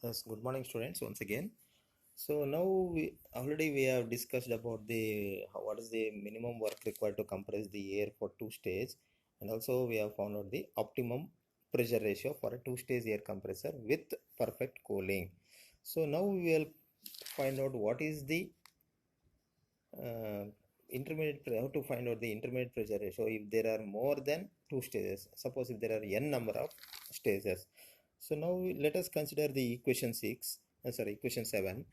Yes, good morning, students. Once again, so now we have discussed about the what is the minimum work required to compress the air for two stage, and also we have found out the optimum pressure ratio for a two-stage air compressor with perfect cooling. So now we will find out what is the uh, how to find out the intermediate pressure ratio if there are more than two stages. Suppose if there are n number of stages. So now let us consider the equation 7,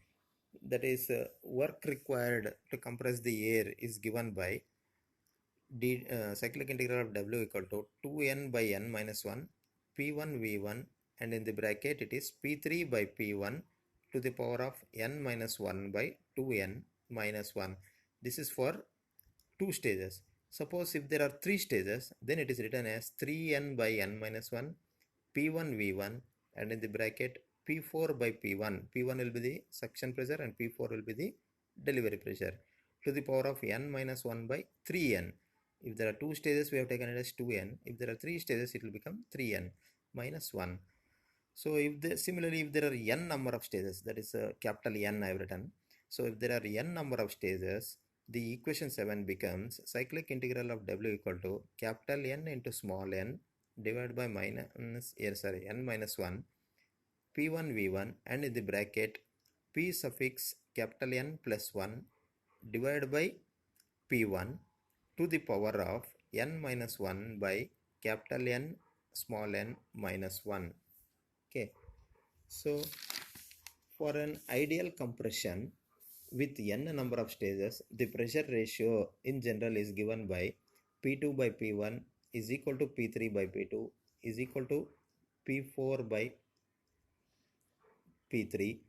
that is work required to compress the air is given by cyclic integral of W equal to 2n by n minus 1 P1 V1, and in the bracket it is P3 by P1 to the power of n minus 1 by 2n minus 1. This is for two stages. Suppose if there are three stages, then it is written as 3n by n minus 1 P1 V1, and in the bracket P4 by P1. P1 will be the suction pressure and P4 will be the delivery pressure to the power of n minus 1 by 3n. If there are two stages, we have taken it as 2n. If there are three stages, it will become 3n minus 1. So similarly, if there are n number of stages, that is capital N I have written. So if there are n number of stages, the equation 7 becomes cyclic integral of W equal to capital N into small n divided by n minus 1 P1 V1, and in the bracket P suffix capital N plus 1 divided by P1 to the power of n minus 1 by capital N small n minus 1. Okay, so for an ideal compression with n number of stages, the pressure ratio in general is given by P2 by P1 is equal to P3 by P2 is equal to P4 by P3,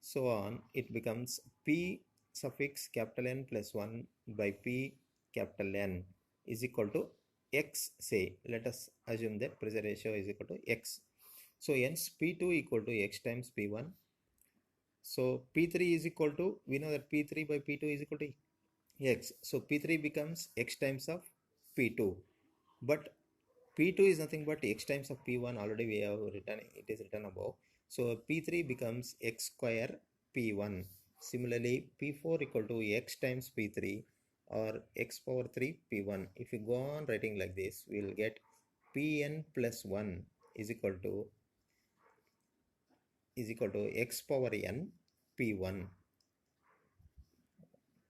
so on. It becomes P suffix capital N plus 1 by P capital N is equal to X. Say, let us assume that pressure ratio is equal to X. So hence P2 equal to X times P1. So P3 is equal to, we know that P3 by P2 is equal to X. So P3 becomes X times of P2. But P2 is nothing but X times of P1. Already we have written, it is written above. So P3 becomes X square P1. Similarly, P4 equal to X times P3 or X power 3 P1. If you go on writing like this, we will get Pn plus 1 is equal to X power n P1.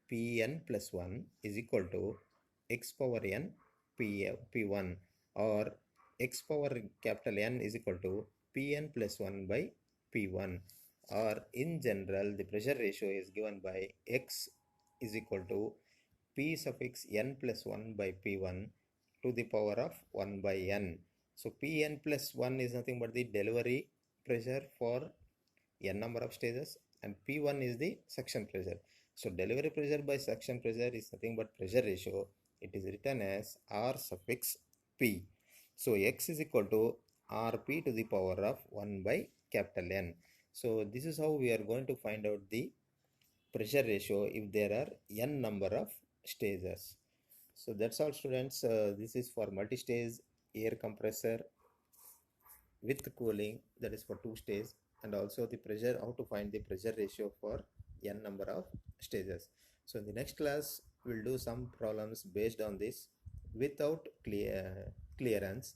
Pn plus 1 is equal to X power n P1, or X power capital N is equal to Pn plus 1 by P1, or in general the pressure ratio is given by X is equal to P suffix n plus 1 by P1 to the power of 1 by n. So Pn plus 1 is nothing but the delivery pressure for n number of stages, and P1 is the suction pressure. So delivery pressure by suction pressure is nothing but pressure ratio. It is written as R suffix P. So X is equal to Rp to the power of 1 by capital N. So this is how we are going to find out the pressure ratio if there are n number of stages. So that's all, students. This is for multi-stage air compressor with cooling, that is for two stages, and also the pressure, how to find the pressure ratio for n number of stages. So in the next class we'll do some problems based on this without clearance,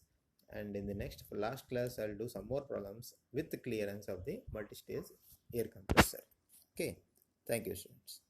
and in the last class I'll do some more problems with the clearance of the multi-stage air compressor. Okay, thank you, students.